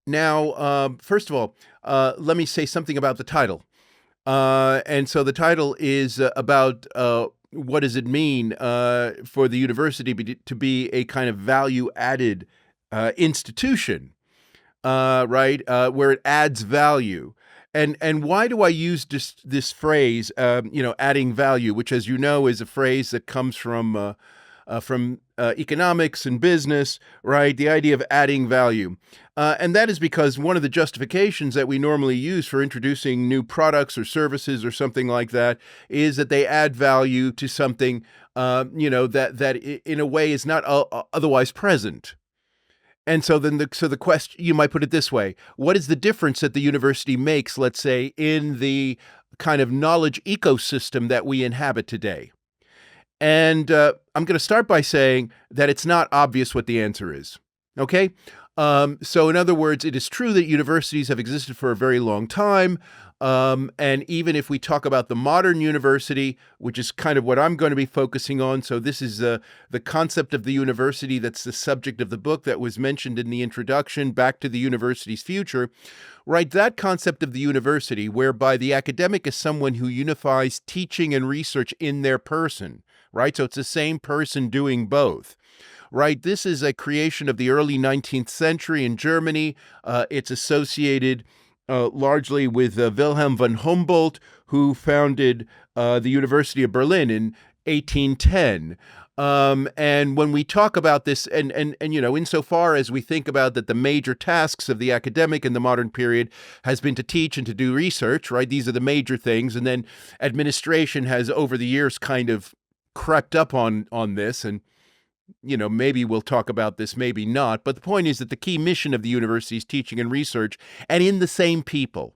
Now, first of all, let me say something about the title. And so the title is about what does it mean for the university to be a kind of value added institution, right? Where it adds value. And why do I use this phrase, adding value, which, as you know, is a phrase that comes from economics and business, right? The idea of adding value. And that is because one of the justifications that we normally use for introducing new products or services or something like that is that they add value to something, that in a way is not otherwise present. And so then the question, you might put it this way: what is the difference that the university makes, let's say, in the kind of knowledge ecosystem that we inhabit today? And I'm going to start by saying that it's not obvious what the answer is. Okay? So, in other words, it is true that universities have existed for a very long time. And even if we talk about the modern university, which is kind of what I'm going to be focusing on, so this is the concept of the university that's the subject of the book that was mentioned in the introduction, Back to the University's Future, right? That concept of the university, whereby the academic is someone who unifies teaching and research in their person, right? So it's the same person doing both. Right. This is a creation of the early 19th century in Germany. It's associated largely with Wilhelm von Humboldt, who founded the University of Berlin in 1810. And when we talk about this, and insofar as we think about that, the major tasks of the academic in the modern period has been to teach and to do research, right? These are the major things, and then administration has over the years kind of crept up on this, and maybe we'll talk about this, maybe not. But the point is that the key mission of the university is teaching and research, and in the same people.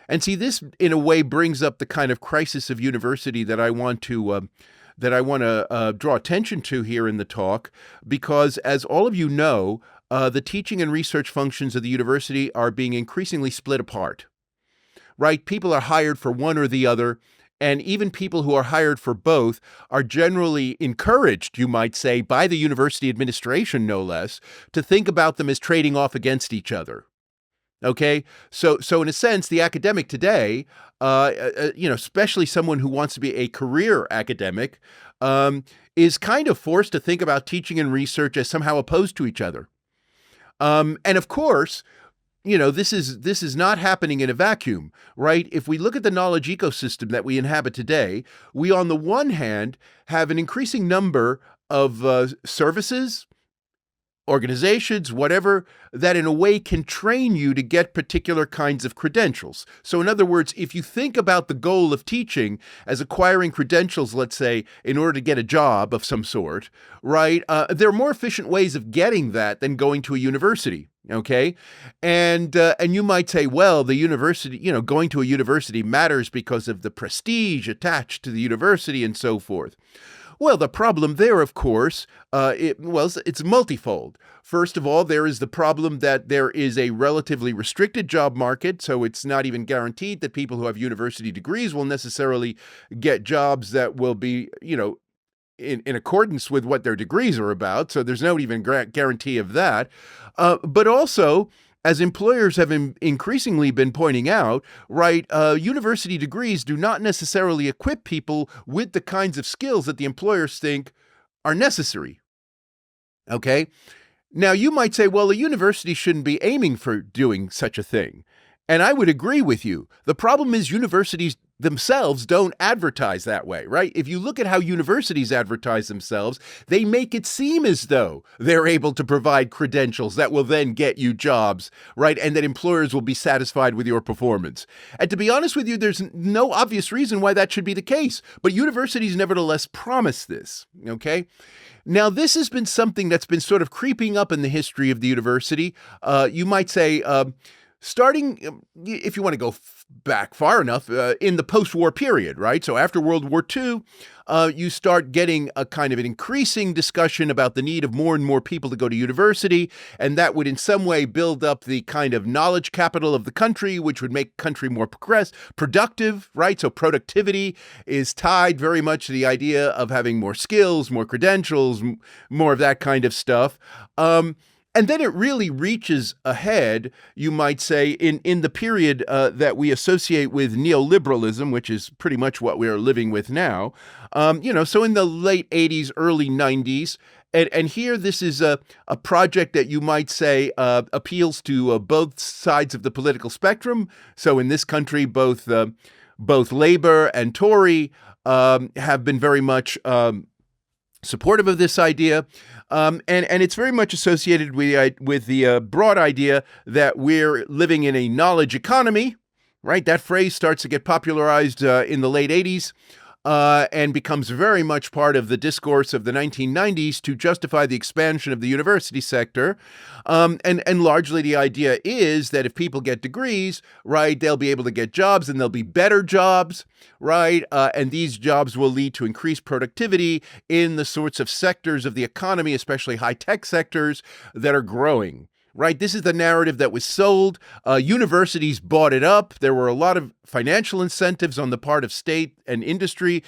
And see, this in a way brings up the kind of crisis of university that I want to draw attention to here in the talk, because as all of you know, the teaching and research functions of the university are being increasingly split apart. Right? People are hired for one or the other. And even people who are hired for both are generally encouraged, you might say, by the university administration, no less, to think about them as trading off against each other. Okay, so in a sense, the academic today, especially someone who wants to be a career academic, is kind of forced to think about teaching and research as somehow opposed to each other. And of course, this is not happening in a vacuum, right? If we look at the knowledge ecosystem that we inhabit today, we, on the one hand, have an increasing number of services, organizations, whatever, that in a way can train you to get particular kinds of credentials. So in other words, if you think about the goal of teaching as acquiring credentials, let's say, in order to get a job of some sort, right, there are more efficient ways of getting that than going to a university. Okay, and you might say, well, the university, going to a university matters because of the prestige attached to the university and so forth. Well, the problem there, of course, it's multifold. First of all, there is the problem that there is a relatively restricted job market, so it's not even guaranteed that people who have university degrees will necessarily get jobs that will be, in accordance with what their degrees are about. So there's no even guarantee of that. But also, as employers have increasingly been pointing out, right, university degrees do not necessarily equip people with the kinds of skills that the employers think are necessary. Okay? Now, you might say, well, a university shouldn't be aiming for doing such a thing. And I would agree with you. The problem is universities themselves don't advertise that way, right? If you look at how universities advertise themselves, they make it seem as though they're able to provide credentials that will then get you jobs, right? And that employers will be satisfied with your performance. And to be honest with you, there's no obvious reason why that should be the case. But universities nevertheless promise this, okay? Now, this has been something that's been sort of creeping up in the history of the university. You might say, starting, if you want to go back far enough, in the post-war period, right? So after World War II, you start getting a kind of an increasing discussion about the need of more and more people to go to university, and that would in some way build up the kind of knowledge capital of the country, which would make the country more productive, right? So productivity is tied very much to the idea of having more skills, more credentials, more of that kind of stuff. And then it really reaches ahead, you might say, in the period that we associate with neoliberalism, which is pretty much what we are living with now. So in the late 80s, early 90s, and here this is a project that you might say appeals to both sides of the political spectrum. So in this country, both Labor and Tory have been very much supportive of this idea. And it's very much associated with the broad idea that we're living in a knowledge economy, right? That phrase starts to get popularized in the late 80s and becomes very much part of the discourse of the 1990s to justify the expansion of the university sector. And largely the idea is that if people get degrees, right, they'll be able to get jobs and they'll be better jobs, right? And these jobs will lead to increased productivity in the sorts of sectors of the economy, especially high-tech sectors that are growing. Right. This is the narrative that was sold. Universities bought it up. There were a lot of financial incentives on the part of state and industry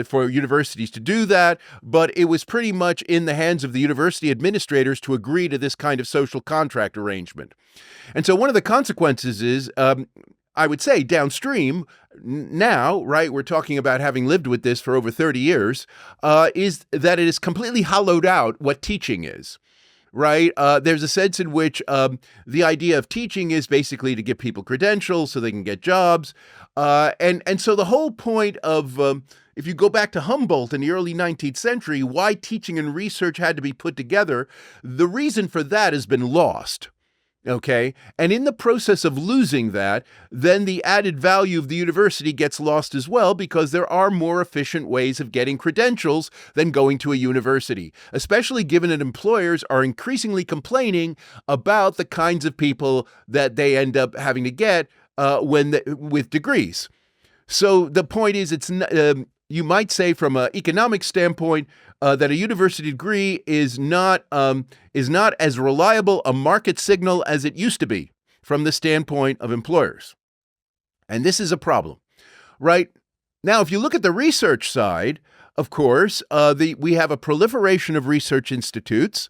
for universities to do that. But it was pretty much in the hands of the university administrators to agree to this kind of social contract arrangement. And so one of the consequences is, I would say, downstream now, right, we're talking about having lived with this for over 30 years, is that it has completely hollowed out what teaching is. Right. There's a sense in which the idea of teaching is basically to give people credentials so they can get jobs. And so the whole point of if you go back to Humboldt in the early 19th century, why teaching and research had to be put together, the reason for that has been lost. Okay. And in the process of losing that, then the added value of the university gets lost as well, because there are more efficient ways of getting credentials than going to a university, especially given that employers are increasingly complaining about the kinds of people that they end up having to get with degrees. So the point is, you might say from an economic standpoint that a university degree is not as reliable a market signal as it used to be from the standpoint of employers. And this is a problem, right? Now, if you look at the research side, of course, we have a proliferation of research institutes.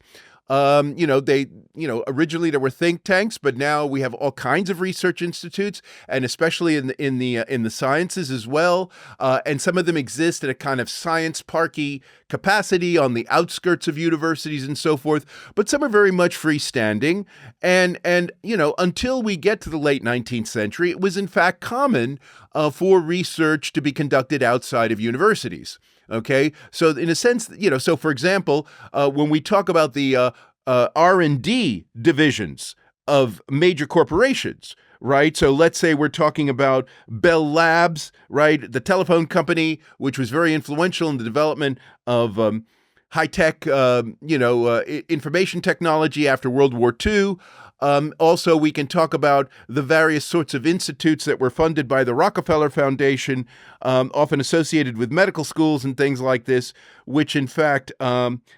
Originally there were think tanks, but now we have all kinds of research institutes, and especially in the sciences as well. And some of them exist at a kind of science parky capacity on the outskirts of universities and so forth. But some are very much freestanding. And until we get to the late 19th century, it was in fact common for research to be conducted outside of universities. Okay, so in a sense, so for example, when we talk about the R&D divisions of major corporations, right? So let's say we're talking about Bell Labs, right? The telephone company, which was very influential in the development of high-tech, information technology after World War II. Also, we can talk about the various sorts of institutes that were funded by the Rockefeller Foundation, often associated with medical schools and things like this, which in fact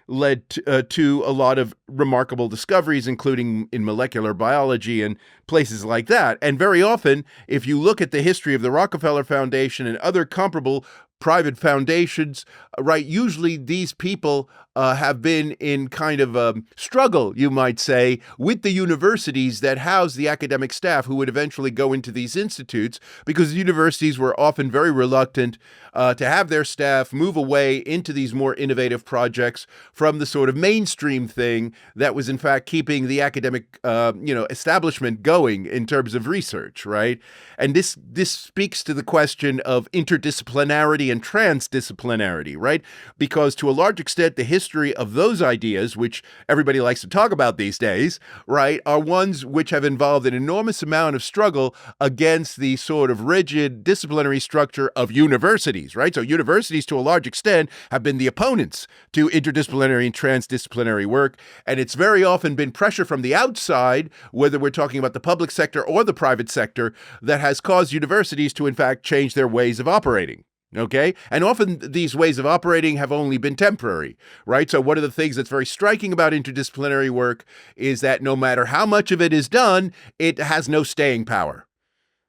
led to a lot of remarkable discoveries, including in molecular biology and places like that. And very often, if you look at the history of the Rockefeller Foundation and other comparable private foundations, right, usually these people have been in kind of a struggle, you might say, with the universities that house the academic staff who would eventually go into these institutes, because universities were often very reluctant to have their staff move away into these more innovative projects from the sort of mainstream thing that was in fact keeping the academic establishment going in terms of research, right? And this speaks to the question of interdisciplinarity and transdisciplinarity, right? Because to a large extent, the history of those ideas, which everybody likes to talk about these days, right, are ones which have involved an enormous amount of struggle against the sort of rigid disciplinary structure of universities, right? So universities, to a large extent, have been the opponents to interdisciplinary and transdisciplinary work. And it's very often been pressure from the outside, whether we're talking about the public sector or the private sector, that has caused universities to, in fact, change their ways of operating. Okay. And often these ways of operating have only been temporary, right? So one of the things that's very striking about interdisciplinary work is that no matter how much of it is done, it has no staying power,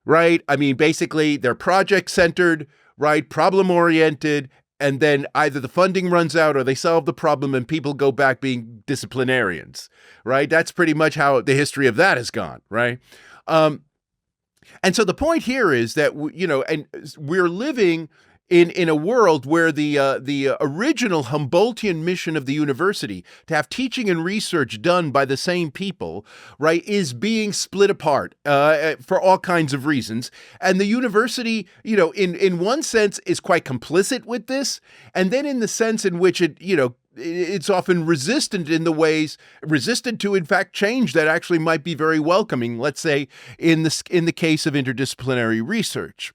right? I mean, basically they're project centered, right? Problem oriented, and then either the funding runs out or they solve the problem and people go back being disciplinarians, right? That's pretty much how the history of that has gone, right? And so the point here is that, and we're living in a world where the original Humboldtian mission of the university to have teaching and research done by the same people, right, is being split apart for all kinds of reasons. And the university, in one sense, is quite complicit with this, and then in the sense in which it's often resistant to, in fact, change that actually might be very welcoming, let's say, in the case of interdisciplinary research.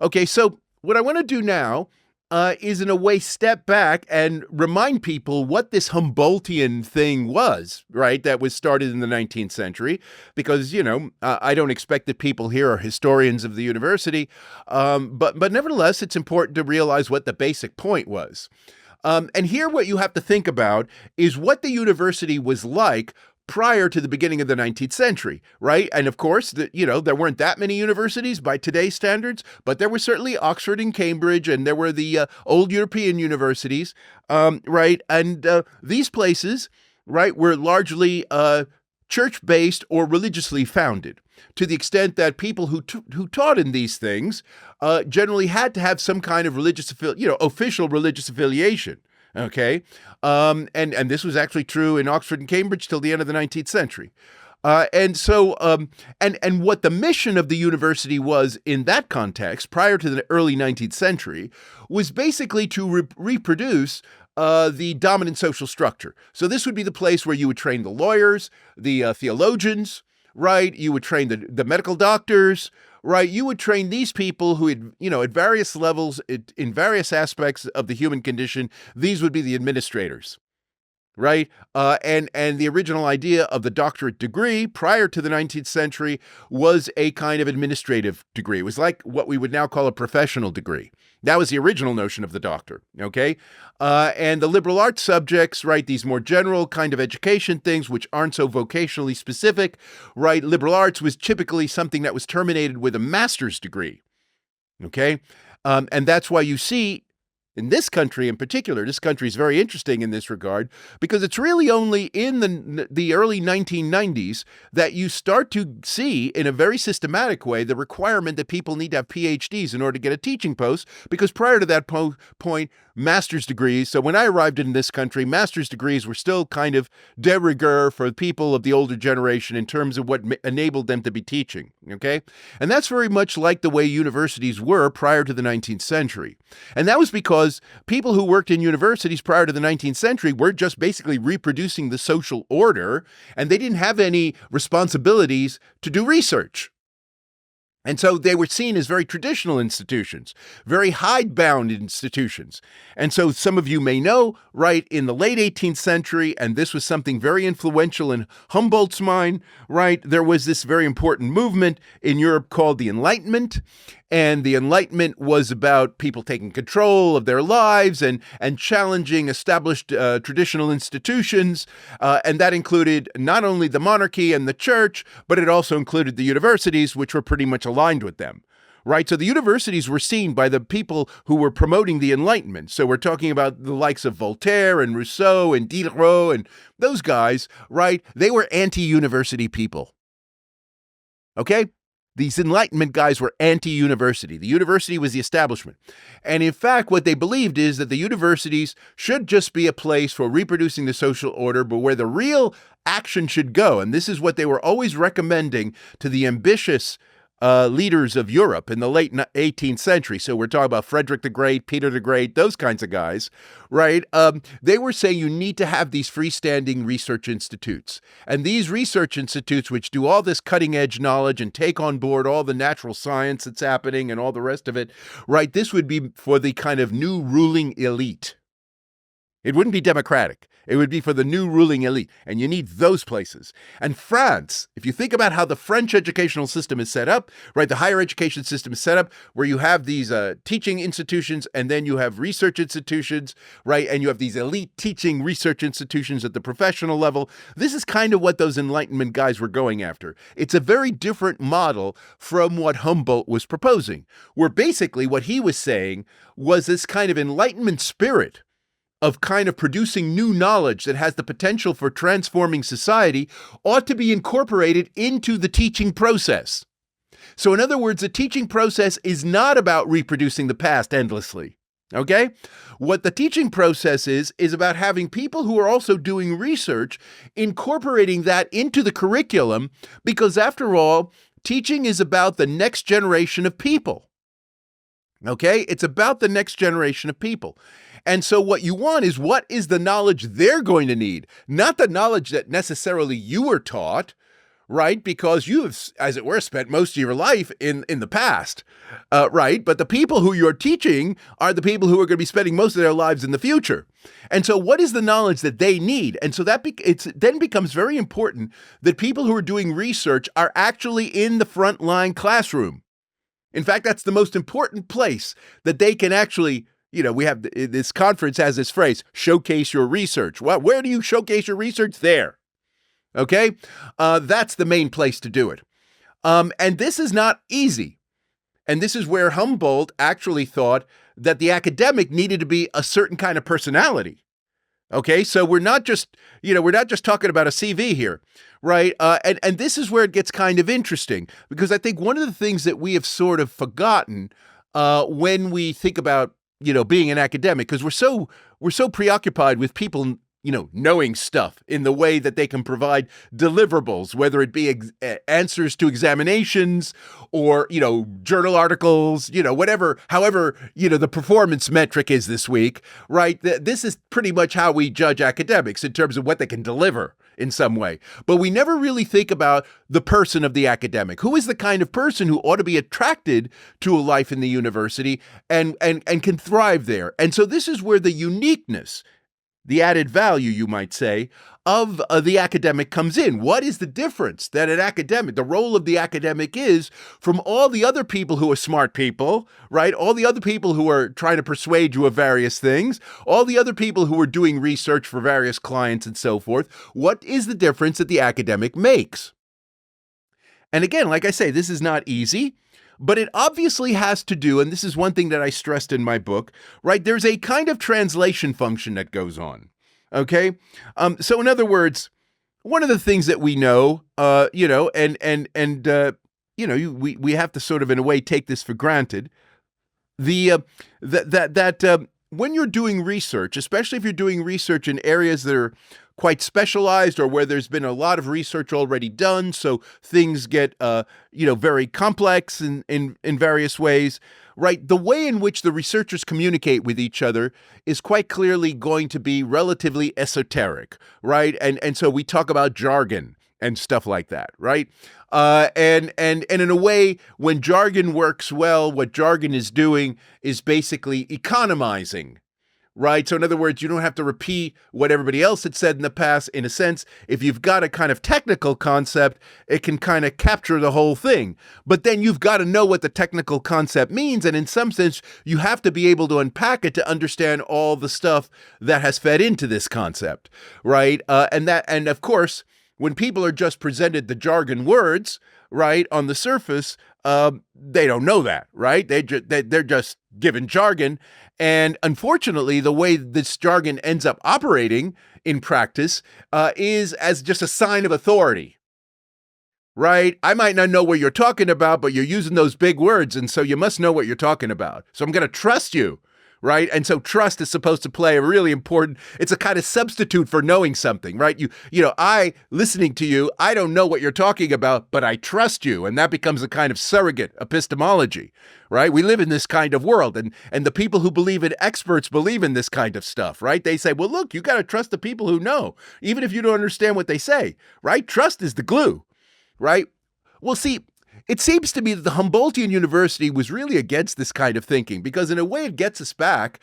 Okay, so what I want to do now is, in a way, step back and remind people what this Humboldtian thing was, right, that was started in the 19th century, because, I don't expect that people here are historians of the university, but nevertheless, it's important to realize what the basic point was. And here what you have to think about is what the university was like prior to the beginning of the 19th century, right? And of course, there weren't that many universities by today's standards, but there were certainly Oxford and Cambridge, and there were the old European universities, right? And these places, right, were largely church-based or religiously founded, to the extent that people who taught in these things generally had to have some kind of official religious affiliation. Okay, and this was actually true in Oxford and Cambridge till the end of the 19th century. And what the mission of the university was in that context, prior to the early 19th century, was basically to reproduce the dominant social structure. So this would be the place where you would train the lawyers, the theologians, right? You would train the medical doctors, right? You would train these people who had, at various levels, in various aspects of the human condition. These would be the administrators, right? And the original idea of the doctorate degree prior to the 19th century was a kind of administrative degree. It was like what we would now call a professional degree. That was the original notion of the doctor, okay? And the liberal arts subjects, right, these more general kind of education things, which aren't so vocationally specific, right? Liberal arts was typically something that was terminated with a master's degree, okay? And that's why you see, in this country in particular, this country is very interesting in this regard, because it's really only in the early 1990s that you start to see, in a very systematic way, the requirement that people need to have PhDs in order to get a teaching post, because prior to that point, master's degrees, so when I arrived in this country, master's degrees were still kind of de rigueur for people of the older generation in terms of what enabled them to be teaching, okay? And that's very much like the way universities were prior to the 19th century. And that was because people who worked in universities prior to the 19th century were just basically reproducing the social order, and they didn't have any responsibilities to do research. And so they were seen as very traditional institutions, very hidebound institutions. And so some of you may know, right, in the late 18th century, and this was something very influential in Humboldt's mind, right, there was this very important movement in Europe called the Enlightenment. And the Enlightenment was about people taking control of their lives and challenging established traditional institutions. And that included not only the monarchy and the church, but it also included the universities, which were pretty much aligned with them. Right? So the universities were seen by the people who were promoting the Enlightenment. So we're talking about the likes of Voltaire and Rousseau and Diderot and those guys, right? They were anti-university people. Okay? These Enlightenment guys were anti-university. The university was the establishment. And in fact, what they believed is that the universities should just be a place for reproducing the social order, but where the real action should go. And this is what they were always recommending to the ambitious leaders of Europe in the late 18th century. So we're talking about Frederick the Great, Peter the Great, those kinds of guys, right? They were saying you need to have these freestanding research institutes. And these research institutes, which do all this cutting edge knowledge and take on board all the natural science that's happening and all the rest of it, right? This would be for the kind of new ruling elite. It wouldn't be democratic. It would be for the new ruling elite, and you need those places. And France, if you think about how the French educational system is set up, right, the higher education system is set up where you have these teaching institutions and then you have research institutions, right, and you have these elite teaching research institutions at the professional level. This is kind of what those Enlightenment guys were going after. It's a very different model from what Humboldt was proposing, where basically what he was saying was this kind of Enlightenment spirit of kind of producing new knowledge that has the potential for transforming society ought to be incorporated into the teaching process. So in other words, the teaching process is not about reproducing the past endlessly, okay? What the teaching process is about having people who are also doing research, incorporating that into the curriculum, because after all, teaching is about the next generation of people, okay? It's about the next generation of people. And so what you want is what is the knowledge they're going to need, not the knowledge that necessarily you were taught, right? Because you have, as it were, spent most of your life in the past, right? But the people who you're teaching are the people who are going to be spending most of their lives in the future. And so what is the knowledge that they need? And so that it then becomes very important that people who are doing research are actually in the frontline classroom. In fact, that's the most important place that they can actually, we have this conference has this phrase, showcase your research. Well, where do you showcase your research? There. Okay? That's the main place to do it. And this is not easy. And this is where Humboldt actually thought that the academic needed to be a certain kind of personality. Okay? So we're not just talking about a CV here, right? And this is where it gets kind of interesting, because I think one of the things that we have sort of forgotten when we think about being an academic, because we're so preoccupied with people, knowing stuff in the way that they can provide deliverables, whether it be answers to examinations or, journal articles, whatever, however, the performance metric is this week, right? This is pretty much how we judge academics in terms of what they can deliver in some way. But we never really think about the person of the academic. Who is the kind of person who ought to be attracted to a life in the university and can thrive there? And so this is where the uniqueness, the added value, you might say, of the academic comes in. What is the difference that an academic, the role of the academic is from all the other people who are smart people, right? All the other people who are trying to persuade you of various things, all the other people who are doing research for various clients and so forth. What is the difference that the academic makes? And again, like I say, this is not easy, but it obviously has to do, and this is one thing that I stressed in my book, right? There's a kind of translation function that goes on, okay? So in other words, one of the things that we know, we have to sort of, in a way, take this for granted, that when you're doing research, especially if you're doing research in areas that are quite specialized or where there's been a lot of research already done, so things get, very complex in various ways, right? The way in which the researchers communicate with each other is quite clearly going to be relatively esoteric, right? And so we talk about jargon and stuff like that, right? And in a way, when jargon works well, what jargon is doing is basically economizing, right? So in other words, you don't have to repeat what everybody else had said in the past. In a sense, if you've got a kind of technical concept, it can kind of capture the whole thing. But then you've got to know what the technical concept means. And in some sense, you have to be able to unpack it to understand all the stuff that has fed into this concept, right? And of course, when people are just presented the jargon words, right, on the surface, they don't know that, right? They're just given jargon. And unfortunately, the way this jargon ends up operating in practice is as just a sign of authority, right? I might not know what you're talking about, but you're using those big words, and so you must know what you're talking about. So I'm going to trust you, right? And so trust is supposed to play a really important, it's a kind of substitute for knowing something, right? Listening to you, I don't know what you're talking about, but I trust you. And that becomes a kind of surrogate epistemology, right? We live in this kind of world, and the people who believe in experts believe in this kind of stuff, right? They say, well, look, you got to trust the people who know, even if you don't understand what they say, right? Trust is the glue, right? Well, see, It seems to me that the Humboldtian University was really against this kind of thinking because, in a way, it gets us back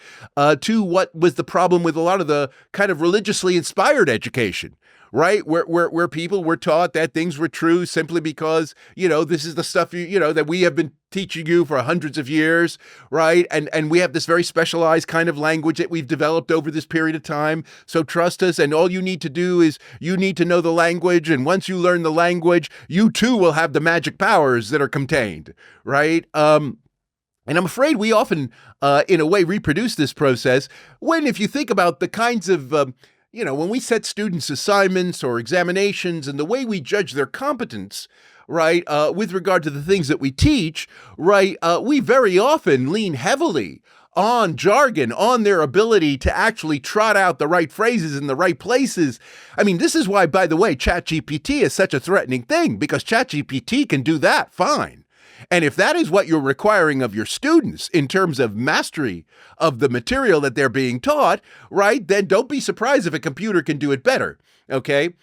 to what was the problem with a lot of the kind of religiously inspired education, right? Where people were taught that things were true simply because, this is the stuff, that we have been teaching you for hundreds of years, right? And we have this very specialized kind of language that we've developed over this period of time. So trust us, and all you need to do is you need to know the language, and once you learn the language, you too will have the magic powers that are contained, right? And I'm afraid we often, in a way, reproduce this process when, if you think about the kinds of when we set students assignments or examinations and the way we judge their competence, right, with regard to the things that we teach, right, we very often lean heavily on jargon, on their ability to actually trot out the right phrases in the right places. I mean, this is why, by the way, ChatGPT is such a threatening thing, because ChatGPT can do that fine. And if that is what you're requiring of your students in terms of mastery of the material that they're being taught, right, then don't be surprised if a computer can do it better, okay?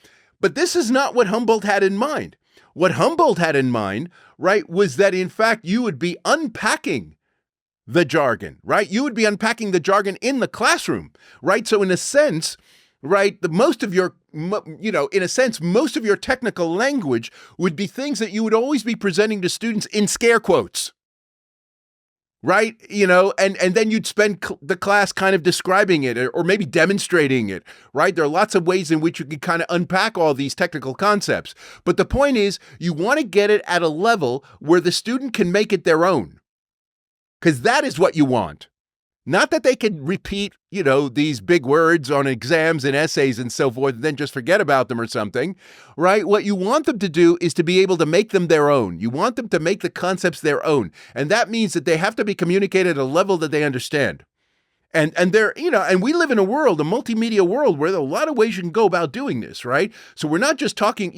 But this is not what Humboldt had in mind. What Humboldt had in mind, right, was that, in fact, you would be unpacking the jargon, right? You would be unpacking the jargon in the classroom, right? So in a sense, right, most of your technical language would be things that you would always be presenting to students in scare quotes, right? And then you'd spend the class kind of describing it or maybe demonstrating it, right? There are lots of ways in which you can kind of unpack all these technical concepts. But the point is, you want to get it at a level where the student can make it their own, because that is what you want. Not that they can repeat, these big words on exams and essays and so forth, and then just forget about them or something, right? What you want them to do is to be able to make them their own. You want them to make the concepts their own. And that means that they have to be communicated at a level that they understand. And they're, and we live in a multimedia world, where there are a lot of ways you can go about doing this, right? So we're not just talking,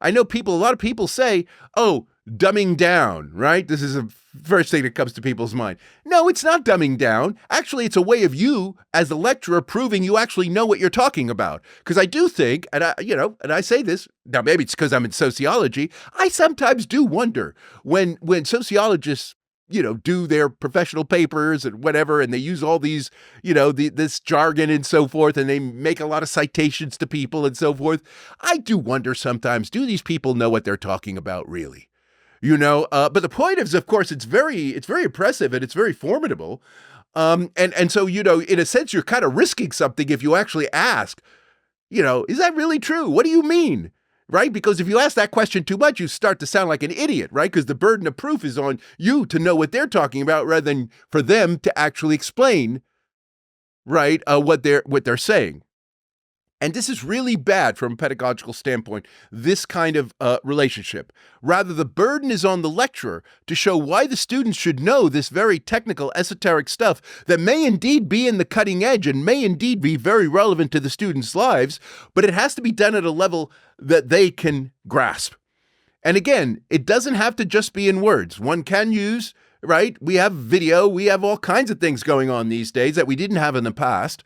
I know a lot of people say, oh, dumbing down, right? This is the first thing that comes to people's mind. No, it's not dumbing down. Actually, it's a way of you, as the lecturer, proving you actually know what you're talking about. Because I do think, and I say this, now maybe it's because I'm in sociology, I sometimes do wonder when sociologists, do their professional papers and whatever, and they use all these, this jargon and so forth, and they make a lot of citations to people and so forth. I do wonder sometimes, do these people know what they're talking about really? But the point is, of course, it's very impressive and it's very formidable. And so, in a sense, you're kind of risking something if you actually ask, is that really true? What do you mean? Right? Because if you ask that question too much, you start to sound like an idiot, right? Because the burden of proof is on you to know what they're talking about rather than for them to actually explain, right, what they're saying. And this is really bad from a pedagogical standpoint, this kind of relationship. Rather, the burden is on the lecturer to show why the students should know this very technical, esoteric stuff that may indeed be in the cutting edge and may indeed be very relevant to the students' lives, but it has to be done at a level that they can grasp. And again, it doesn't have to just be in words. One can use, right? We have video, we have all kinds of things going on these days that we didn't have in the past.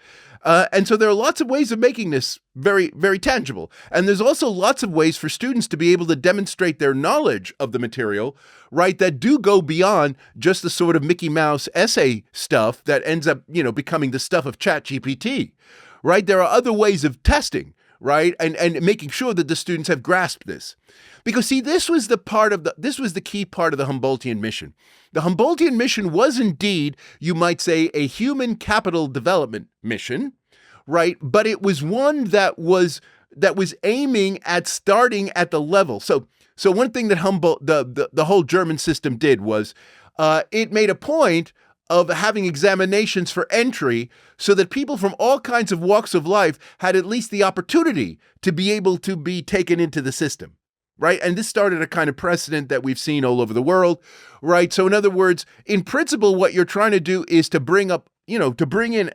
And so there are lots of ways of making this very, very tangible. And there's also lots of ways for students to be able to demonstrate their knowledge of the material, right, that do go beyond just the sort of Mickey Mouse essay stuff that ends up, becoming the stuff of ChatGPT, right? There are other ways of testing, right, and making sure that the students have grasped this. Because, see, this was the key part of the Humboldtian mission. The Humboldtian mission was indeed, you might say, a human capital development mission, right? But it was one that was aiming at starting at the level. So one thing that Humboldt, the whole German system did was it made a point of having examinations for entry so that people from all kinds of walks of life had at least the opportunity to be able to be taken into the system. Right. And this started a kind of precedent that we've seen all over the world. Right. So in other words, in principle, what you're trying to do is to bring in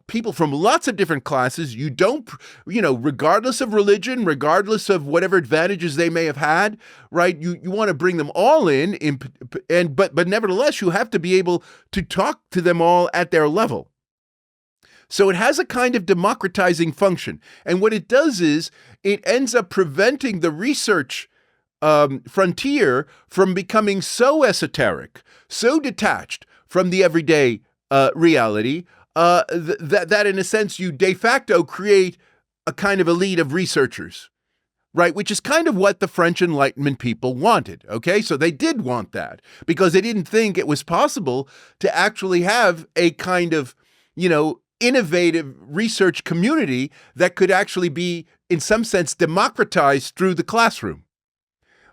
people from lots of different classes. You don't, regardless of religion, regardless of whatever advantages they may have had. Right. You want to bring them all in but nevertheless, you have to be able to talk to them all at their level. So it has a kind of democratizing function. And what it does is it ends up preventing the research frontier from becoming so esoteric, so detached from the everyday reality, that in a sense you de facto create a kind of elite of researchers, right? Which is kind of what the French Enlightenment people wanted, okay? So they did want that because they didn't think it was possible to actually have a kind of, innovative research community that could actually be, in some sense, democratized through the classroom.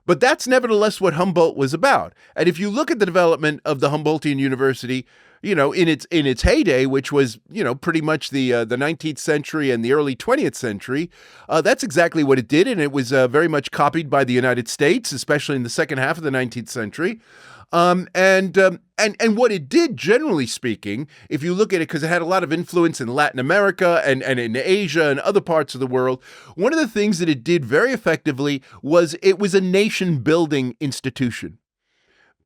But that's nevertheless what Humboldt was about. And if you look at the development of the Humboldtian University, in its heyday, which was, pretty much the 19th century and the early 20th century, that's exactly what it did, and it was very much copied by the United States, especially in the second half of the 19th century. And what it did, generally speaking, if you look at it, because it had a lot of influence in Latin America and in Asia and other parts of the world, one of the things that it did very effectively was it was a nation-building institution.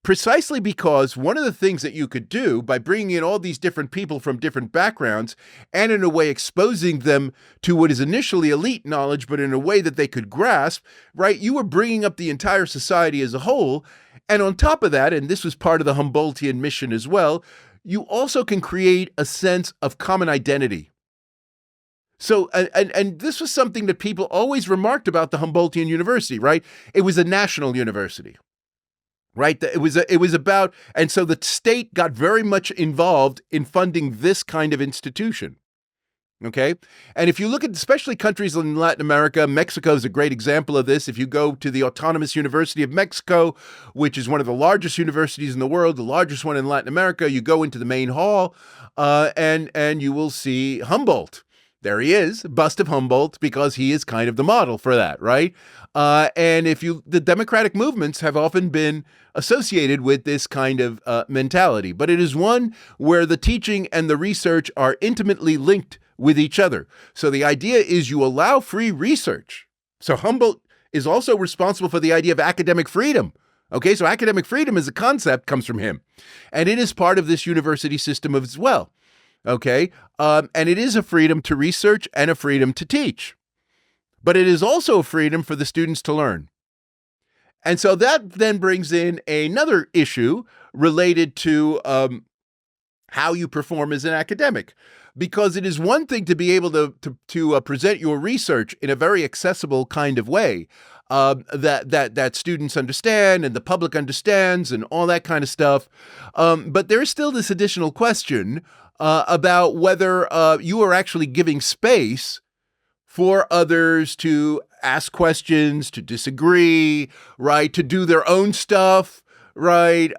Precisely because one of the things that you could do by bringing in all these different people from different backgrounds and in a way exposing them to what is initially elite knowledge, but in a way that they could grasp, right? You were bringing up the entire society as a whole. And on top of that, and this was part of the Humboldtian mission as well, you also can create a sense of common identity. So, and this was something that people always remarked about the Humboldtian University, right? It was a national university. Right. It was about, and so the state got very much involved in funding this kind of institution. Okay. And if you look at especially countries in Latin America, Mexico is a great example of this. If you go to the Autonomous University of Mexico, which is one of the largest universities in the world, the largest one in Latin America, you go into the main hall and you will see Humboldt. There he is, bust of Humboldt, because he is kind of the model for that, right? And the democratic movements have often been associated with this kind of mentality, but it is one where the teaching and the research are intimately linked with each other. So the idea is you allow free research. So Humboldt is also responsible for the idea of academic freedom. Okay, so academic freedom as a concept comes from him, and it is part of this university system as well. Okay, and it is a freedom to research and a freedom to teach. But it is also a freedom for the students to learn. And so that then brings in another issue related to how you perform as an academic. Because it is one thing to be able to present your research in a very accessible kind of way that students understand and the public understands and all that kind of stuff. But there is still this additional question about whether you are actually giving space for others to ask questions, to disagree, right, to do their own stuff, right?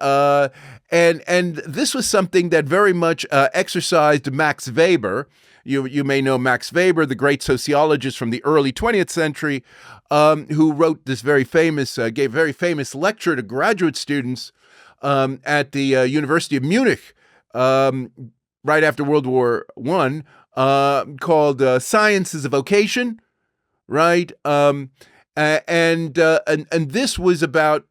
And this was something that very much exercised Max Weber. You may know Max Weber, the great sociologist from the early 20th century, who wrote this gave a very famous lecture to graduate students at the University of Munich right after World War I, called "Science is a Vocation," right? And this was about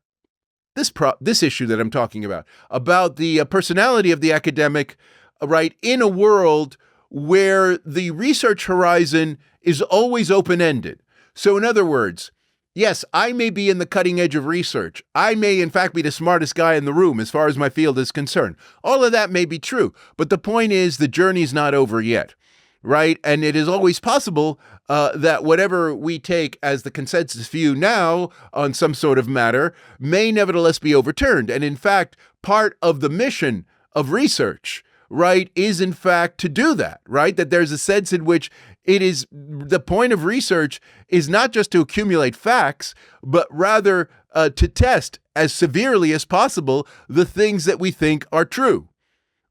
this issue that I'm talking about the personality of the academic, right, in a world where the research horizon is always open-ended. So in other words, yes, I may be in the cutting edge of research. I may, in fact, be the smartest guy in the room as far as my field is concerned. All of that may be true, but the point is the journey's not over yet, right? And it is always possible that whatever we take as the consensus view now on some sort of matter may nevertheless be overturned. And in fact, part of the mission of research, right, is in fact to do that, right? That there's a sense in which it is the point of research is not just to accumulate facts, but rather to test as severely as possible the things that we think are true,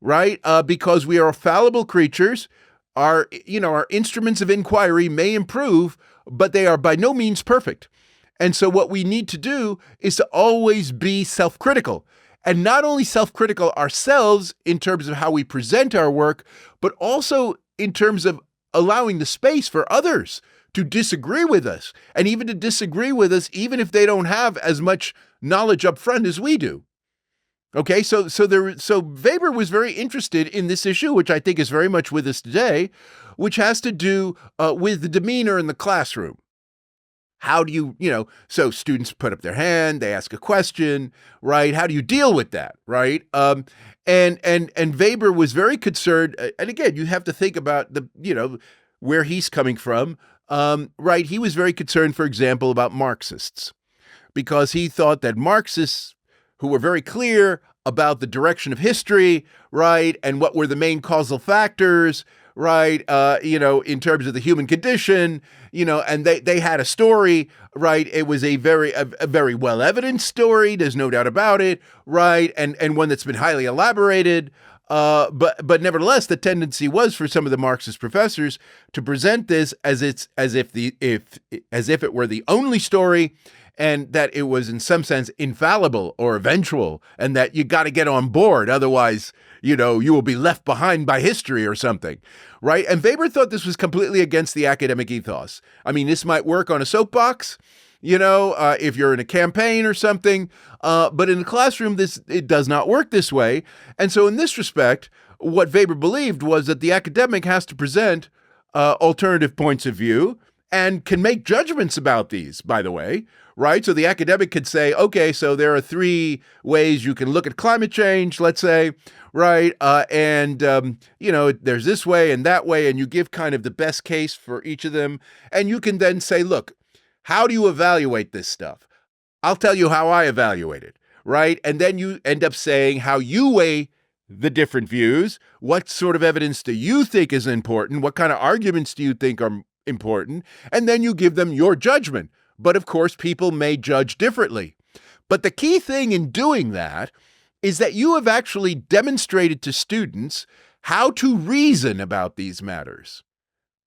right? Because we are fallible creatures. Our instruments of inquiry may improve, but they are by no means perfect. And so what we need to do is to always be self-critical. And not only self-critical ourselves in terms of how we present our work, but also in terms of allowing the space for others to disagree with us, and even to disagree with us even if they don't have as much knowledge up front as we do. Okay, so Weber was very interested in this issue, which I think is very much with us today, which has to do with the demeanor in the classroom. How do you, so students put up their hand, they ask a question, right? How do you deal with that, right? And Weber was very concerned, and again, you have to think about where he's coming from, right? He was very concerned, for example, about Marxists, because he thought that Marxists, who were very clear about the direction of history, right, and what were the main causal factors, right, in terms of the human condition, and they had a story, right? It was a very well evidenced story. There's no doubt about it, right, and one that's been highly elaborated. But nevertheless, the tendency was for some of the Marxist professors to present this as if it were the only story, and that it was in some sense infallible or eventual, and that you got to get on board. Otherwise, you will be left behind by history or something, right? And Weber thought this was completely against the academic ethos. I mean, this might work on a soapbox, if you're in a campaign or something, but in the classroom, it does not work this way. And so in this respect, what Weber believed was that the academic has to present alternative points of view and can make judgments about these, by the way, right? So the academic could say, okay, so there are 3 ways you can look at climate change, let's say, right? There's this way and that way, and you give kind of the best case for each of them. And you can then say, look, how do you evaluate this stuff? I'll tell you how I evaluate it, right? And then you end up saying how you weigh the different views. What sort of evidence do you think is important? What kind of arguments do you think are important? And then you give them your judgment. But of course, people may judge differently. But the key thing in doing that is that you have actually demonstrated to students how to reason about these matters,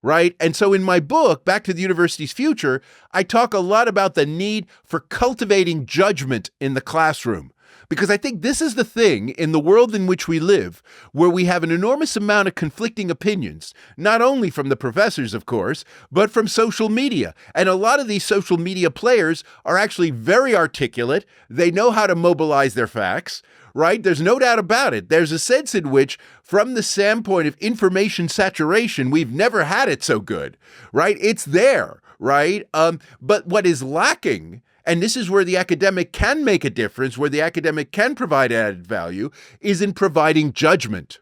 right? And so in my book, Back to the University's Future, I talk a lot about the need for cultivating judgment in the classroom. Because I think this is the thing in the world in which we live, where we have an enormous amount of conflicting opinions, not only from the professors, of course, but from social media. And a lot of these social media players are actually very articulate. They know how to mobilize their facts, right? There's no doubt about it. There's a sense in which, from the standpoint of information saturation, we've never had it so good, right? It's there, right? But what is lacking, and this is where the academic can make a difference, where the academic can provide added value, is in providing judgment.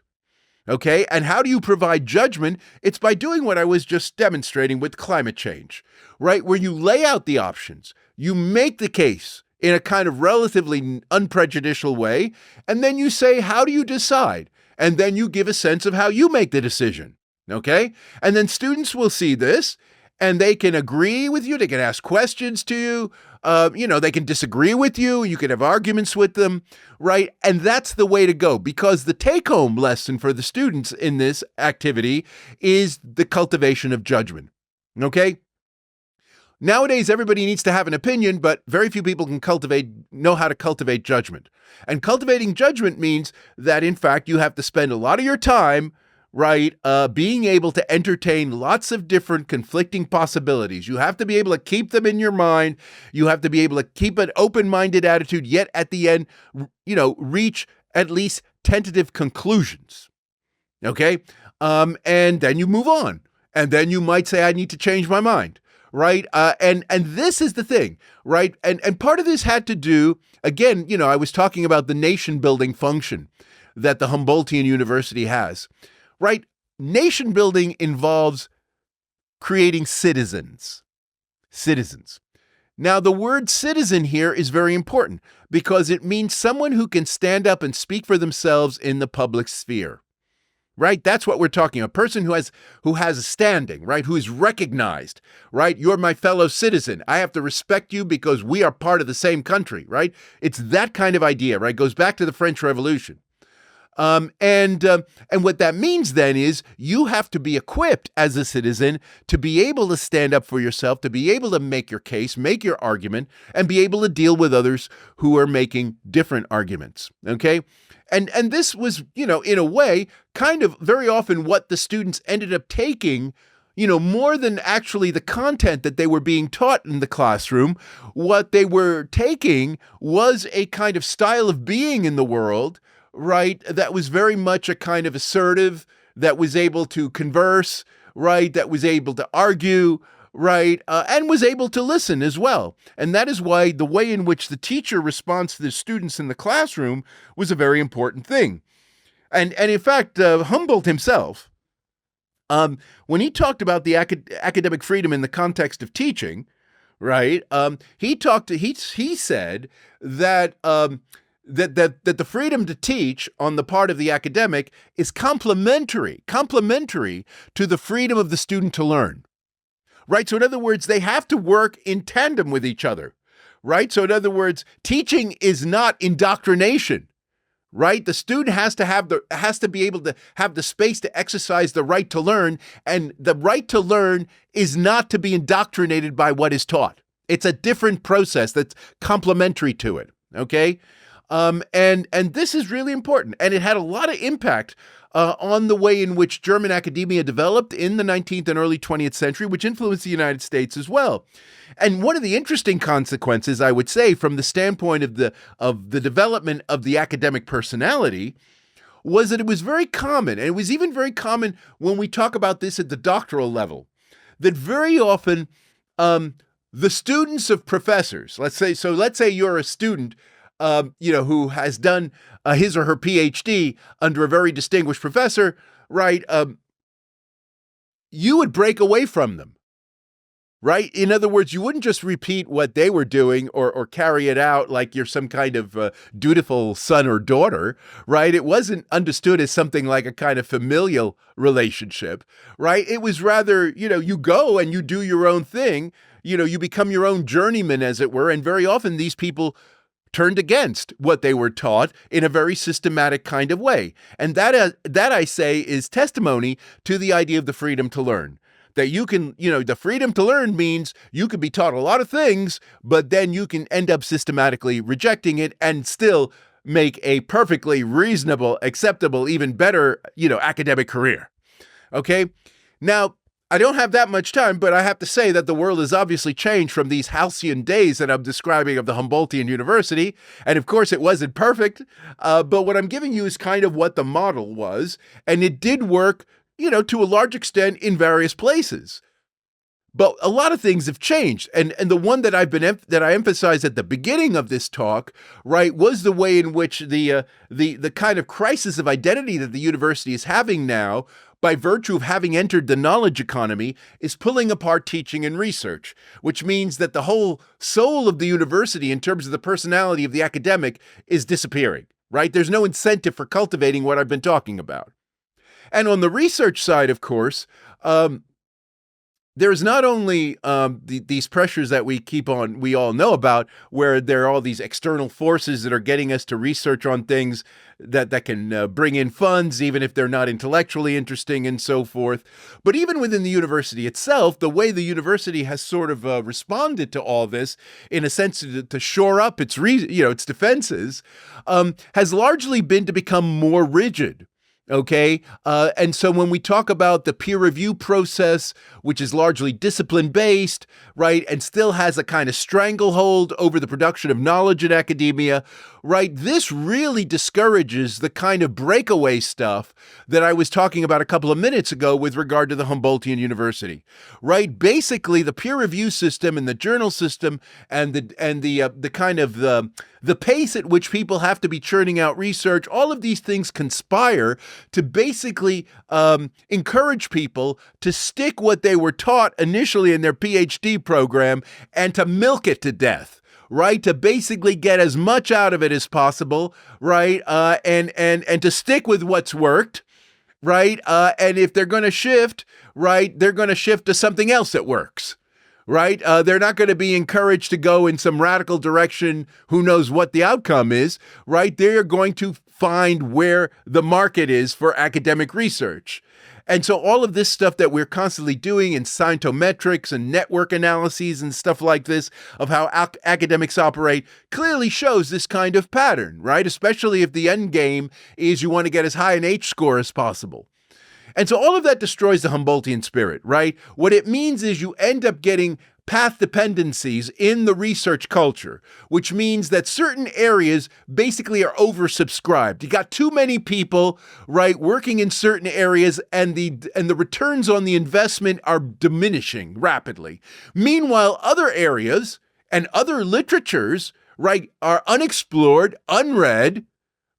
Okay? And how do you provide judgment? It's by doing what I was just demonstrating with climate change, right? Where you lay out the options, you make the case in a kind of relatively unprejudicial way, and then you say, how do you decide? And then you give a sense of how you make the decision. Okay? And then students will see this, and they can agree with you, they can ask questions to you, they can disagree with you, you can have arguments with them, right? And that's the way to go, because the take-home lesson for the students in this activity is the cultivation of judgment, okay? Nowadays, everybody needs to have an opinion, but very few people know how to cultivate judgment. And cultivating judgment means that, in fact, you have to spend a lot of your time, right, being able to entertain lots of different conflicting possibilities. You have to be able to keep them in your mind. You have to be able to keep an open-minded attitude, yet at the end, reach at least tentative conclusions. Okay? And then you move on. And then you might say, I need to change my mind. Right. And this is the thing. Right. And part of this had to do, again, I was talking about the nation building function that the Humboldtian University has. Right. Nation building involves creating citizens. Citizens. Now, the word citizen here is very important because it means someone who can stand up and speak for themselves in the public sphere. Right? That's what we're talking about. A person who has a standing, right? Who is recognized, right? You're my fellow citizen. I have to respect you because we are part of the same country, right? It's that kind of idea, right? It goes back to the French Revolution. And what that means then is you have to be equipped as a citizen to be able to stand up for yourself, to be able to make your case, make your argument, and be able to deal with others who are making different arguments, okay? And this was, in a way, kind of very often what the students ended up taking, more than actually the content that they were being taught in the classroom. What they were taking was a kind of style of being in the world, right, that was very much a kind of assertive, that was able to converse, right, that was able to argue, right, and was able to listen as well. And that is why the way in which the teacher responds to the students in the classroom was a very important thing. And in fact, Humboldt himself, when he talked about the academic freedom in the context of teaching, right, he said that that the freedom to teach on the part of the academic is complementary to the freedom of the student to learn. Right? So in other words, they have to work in tandem with each other. Right? So in other words, teaching is not indoctrination. Right? The student has to be able to have the space to exercise the right to learn, and the right to learn is not to be indoctrinated by what is taught. It's a different process that's complementary to it. Okay? And this is really important, and it had a lot of impact on the way in which German academia developed in the 19th and early 20th century, which influenced the United States as well. And one of the interesting consequences, I would say, from the standpoint of the development of the academic personality, was that it was very common, and it was even very common when we talk about this at the doctoral level, that very often the students of professors, let's say you're a student who has done his or her PhD under a very distinguished professor, right? You would break away from them, right? In other words, you wouldn't just repeat what they were doing or carry it out like you're some kind of dutiful son or daughter, right? It wasn't understood as something like a kind of familial relationship, right? It was rather, you go and you do your own thing, you become your own journeyman, as it were, and very often these people turned against what they were taught in a very systematic kind of way. And that I say is testimony to the idea of the freedom to learn. That you can, the freedom to learn means you could be taught a lot of things, but then you can end up systematically rejecting it and still make a perfectly reasonable, acceptable, even better, academic career. Okay? Now, I don't have that much time, but I have to say that the world has obviously changed from these halcyon days that I'm describing of the Humboldtian University. And of course, it wasn't perfect, but what I'm giving you is kind of what the model was. And it did work, to a large extent in various places. But a lot of things have changed. And the one that I emphasized at the beginning of this talk, right, was the way in which the kind of crisis of identity that the university is having now, by virtue of having entered the knowledge economy, is pulling apart teaching and research, which means that the whole soul of the university, in terms of the personality of the academic, is disappearing, right? There's no incentive for cultivating what I've been talking about. And on the research side, of course, there's not only these pressures that we all know about, where there are all these external forces that are getting us to research on things that can bring in funds, even if they're not intellectually interesting and so forth. But even within the university itself, the way the university has sort of responded to all this, in a sense to shore up its defenses, has largely been to become more rigid. Okay. And so when we talk about the peer review process, which is largely discipline-based, right, and still has a kind of stranglehold over the production of knowledge in academia, right, this really discourages the kind of breakaway stuff that I was talking about a couple of minutes ago with regard to the Humboldtian University, right? Basically, the peer review system and the journal system and the kind of the pace at which people have to be churning out research, all of these things conspire to basically encourage people to stick what they were taught initially in their PhD program and to milk it to death, right? To basically get as much out of it as possible, right? And to stick with what's worked, right? And if they're going to shift, right, they're going to shift to something else that works. Right? They're not going to be encouraged to go in some radical direction. Who knows what the outcome is, right? They're going to find where the market is for academic research. And so all of this stuff that we're constantly doing in scientometrics and network analyses and stuff like this of how academics operate clearly shows this kind of pattern, right? Especially if the end game is you want to get as high an H score as possible. And so all of that destroys the Humboldtian spirit, right? What it means is you end up getting path dependencies in the research culture, which means that certain areas basically are oversubscribed. You got too many people, right, working in certain areas, and the returns on the investment are diminishing rapidly. Meanwhile, other areas and other literatures, right, are unexplored, unread,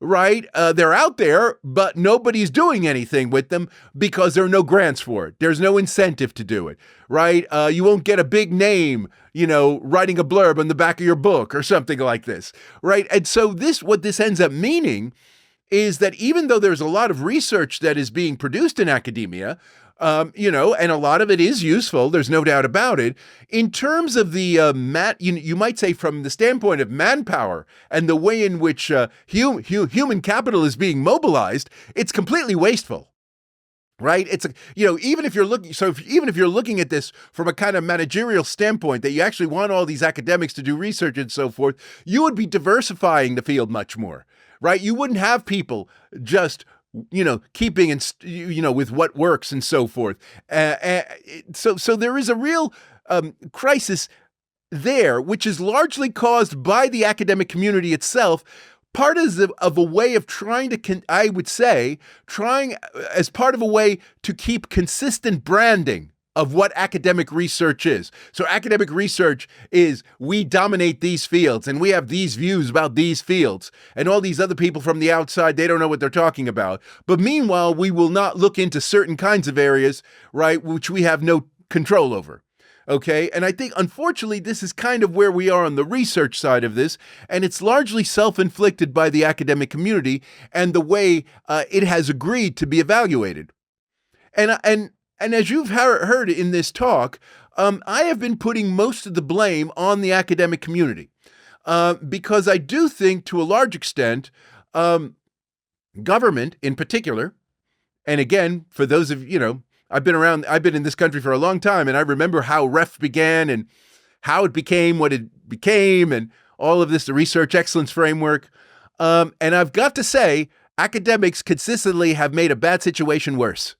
right? They're out there, but nobody's doing anything with them because there are no grants for it. There's no incentive to do it, right? You won't get a big name, writing a blurb on the back of your book or something like this, right? And so what this ends up meaning is that even though there's a lot of research that is being produced in academia, and a lot of it is useful, there's no doubt about it. In terms of the, you might say from the standpoint of manpower and the way in which human capital is being mobilized, it's completely wasteful. Right? It's, even if you're looking at this from a kind of managerial standpoint, that you actually want all these academics to do research and so forth, you would be diversifying the field much more, right? You wouldn't have people just keeping with what works and so forth. So there is a real crisis there, which is largely caused by the academic community itself. Part of a way of trying to, as part of a way to keep consistent branding of what academic research is. So academic research is, we dominate these fields and we have these views about these fields, and all these other people from the outside, they don't know what they're talking about. But meanwhile, we will not look into certain kinds of areas, right, which we have no control over. Okay, and I think, unfortunately, this is kind of where we are on the research side of this, and it's largely self-inflicted by the academic community and the way it has agreed to be evaluated. And as you've heard in this talk, I have been putting most of the blame on the academic community because I do think, to a large extent, government in particular, and again, for those of I've been in this country for a long time, and I remember how REF began and how it became what it became, and all of this, the research excellence framework. And I've got to say, academics consistently have made a bad situation worse.